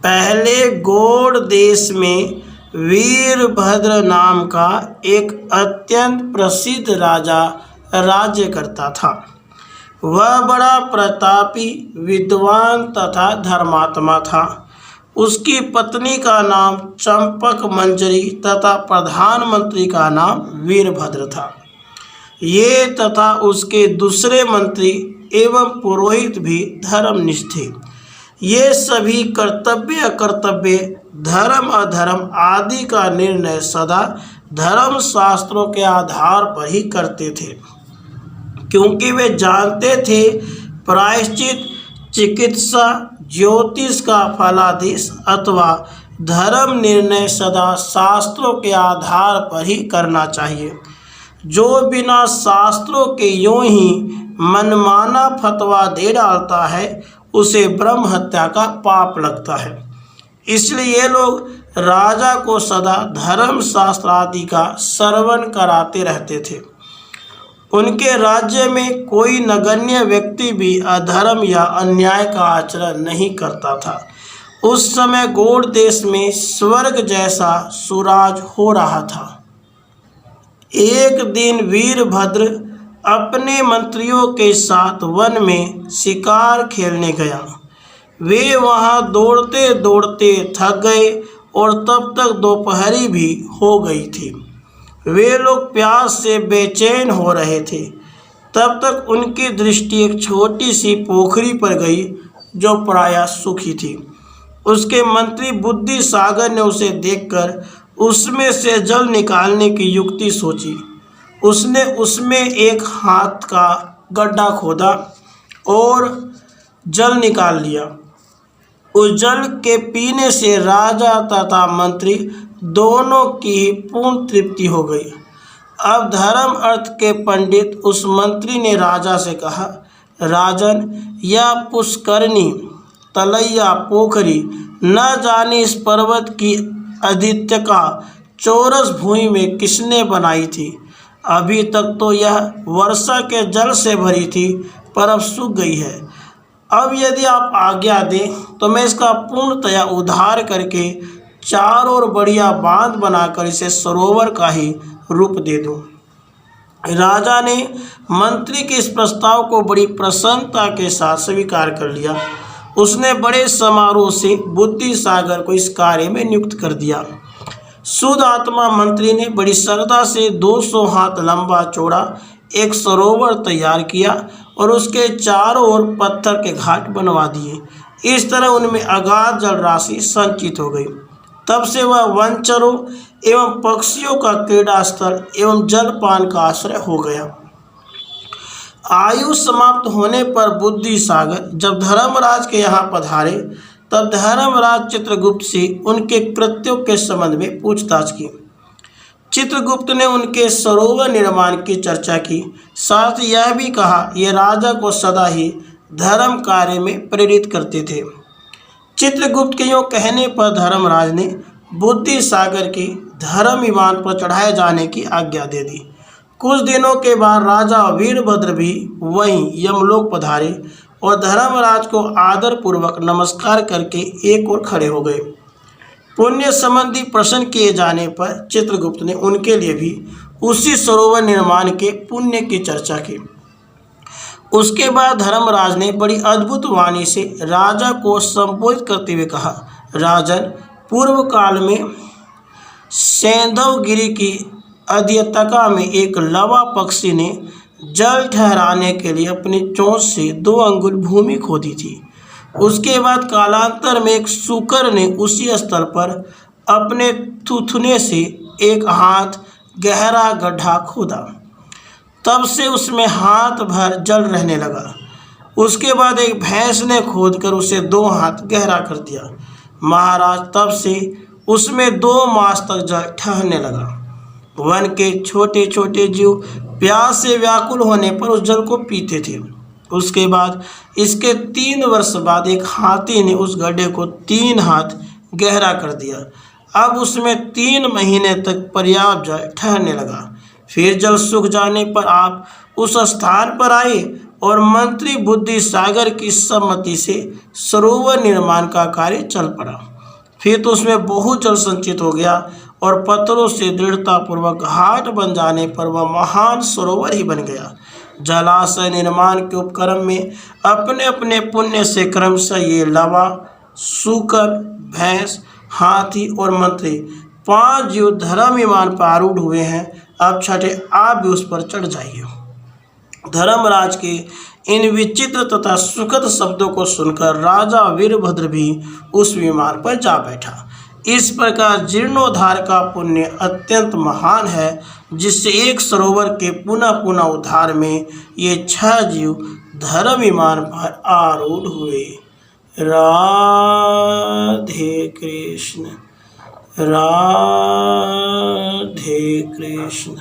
पहले गौड़ देश में वीरभद्र नाम का एक अत्यंत प्रसिद्ध राजा राज्य करता था। वह बड़ा प्रतापी, विद्वान तथा धर्मात्मा था। उसकी पत्नी का नाम चंपक मंजरी तथा प्रधानमंत्री का नाम वीरभद्र था। ये तथा उसके दूसरे मंत्री एवं पुरोहित भी धर्मनिष्ठ थे। ये सभी कर्तव्य अकर्तव्य, धर्म अधर्म आदि का निर्णय सदा धर्म शास्त्रों के आधार पर ही करते थे, क्योंकि वे जानते थे प्रायश्चित, चिकित्सा, ज्योतिष का फलादेश अथवा धर्म निर्णय सदा शास्त्रों के आधार पर ही करना चाहिए। जो बिना शास्त्रों के यूं ही मनमाना फतवा दे डालता है उसे ब्रह्म हत्या का पाप लगता है। इसलिए ये लोग राजा को सदा धर्म शास्त्र आदि का श्रवण कराते रहते थे। उनके राज्य में कोई नगण्य व्यक्ति भी अधर्म या अन्याय का आचरण नहीं करता था। उस समय गौड़ देश में स्वर्ग जैसा सुराज हो रहा था। एक दिन वीरभद्र अपने मंत्रियों के साथ वन में शिकार खेलने गया। वे वहां दौड़ते दौड़ते थक गए और तब तक दोपहरी भी हो गई थी। वे लोग प्यास से बेचैन हो रहे थे। तब तक उनकी दृष्टि एक छोटी सी पोखरी पर गई जो प्रायः सूखी थी। उसके मंत्री बुद्धि सागर ने उसे देखकर उसमें से जल निकालने की युक्ति सोची। उसने उसमें एक हाथ का गड्ढा खोदा और जल निकाल लिया। उस जल के पीने से राजा तथा मंत्री दोनों की ही पूर्ण तृप्ति हो गई। अब धर्म अर्थ के पंडित उस मंत्री ने राजा से कहा, राजन, यह पुष्करणी तलैया पोखरी न जाने इस पर्वत की आदित्य का चौरस भूमि में किसने बनाई थी। अभी तक तो यह वर्षा के जल से भरी थी, पर अब सूख गई है। अब यदि आप आज्ञा दें तो मैं इसका पूर्णतया उद्धार करके चारों ओर बढ़िया बांध बनाकर इसे सरोवर का ही रूप दे दूं। राजा ने मंत्री के इस प्रस्ताव को बड़ी प्रसन्नता के साथ स्वीकार कर लिया। उसने बड़े समारोह से बुद्धि सागर को इस कार्य में नियुक्त कर दिया। शुद्ध आत्मा मंत्री ने बड़ी श्रद्धा से 200 हाथ लंबा चौड़ा एक सरोवर तैयार किया और उसके चारों ओर पत्थर के घाट बनवा दिए। इस तरह उनमें अगाध जल राशि संचित हो गई। तब से वह वनचरों एवं पक्षियों का क्रीड़ा स्थल एवं जलपान का आश्रय हो गया। आयु समाप्त होने पर बुद्धि सागर जब धर्मराज के यहाँ पधारे तब धर्मराज चित्रगुप्त से उनके कृत्यों के संबंध में पूछताछ की। चित्रगुप्त ने उनके सरोवर निर्माण की चर्चा की। साथ यह भी कहा, ये राजा को सदा ही धर्म कार्य में प्रेरित करते थे। चित्रगुप्त के यूँ कहने पर धर्मराज ने बुद्धि सागर की धर्म विमान पर चढ़ाए जाने की आज्ञा दे दी। कुछ दिनों के बाद राजा वीरभद्र भी वहीं यमलोक पधारे और धर्मराज को आदर पूर्वक नमस्कार करके एक ओर खड़े हो गए। पुण्य संबंधी प्रश्न किए जाने पर चित्रगुप्त ने उनके लिए भी उसी सरोवर निर्माण के पुण्य की चर्चा की। उसके बाद धर्मराज ने बड़ी अद्भुत वाणी से राजा को संबोधित करते हुए कहा, राजन, पूर्व काल में सैंधवगिरी की अध्यतका में एक लवा पक्षी ने जल ठहराने के लिए अपनी चोंच से 2 अंगुल भूमि खोदी थी। उसके बाद कालांतर में एक सूकर ने उसी स्थल पर अपने थुथुने से 1 हाथ गहरा गड्ढा खोदा। तब से उसमें हाथ भर जल रहने लगा। उसके बाद एक भैंस ने खोदकर उसे 2 हाथ गहरा कर दिया। महाराज, तब से उसमें 2 मास तक जल ठहरने लगा। वन के छोटे छोटे जीव प्यास से व्याकुल होने पर उस जल को पीते थे। उसके बाद इसके 3 वर्ष बाद एक हाथी ने उस गड्ढे को 3 हाथ गहरा कर दिया। अब उसमें 3 महीने तक पर्याप्त जल ठहरने लगा। फिर जल सूख जाने पर आप उस स्थान पर आए और मंत्री बुद्धि सागर की सम्मति से सरोवर निर्माण का कार्य चल पड़ा। फिर तो उसमें बहुत जल संचित हो गया और पत्थरों से दृढ़तापूर्वक घाट बन जाने पर वह महान सरोवर ही बन गया। जलाशय निर्माण के उपक्रम में अपने अपने पुण्य से क्रमशः ये लवा, सूकर, भैंस, हाथी और मंत्री 5 जीव धर्म विमान पर आरूढ़ हुए हैं। अब छठे आप भी उस पर चढ़ जाइए। धर्मराज के इन विचित्र तथा सुखद शब्दों को सुनकर राजा वीरभद्र भी उस विमान पर जा बैठा। इस प्रकार जीर्णोद्धार का पुण्य अत्यंत महान है, जिससे एक सरोवर के पुनः पुनः उद्धार में ये 6 जीव धर्म विमान पर आरूढ़ हुए। राधे कृष्ण, राधे कृष्ण।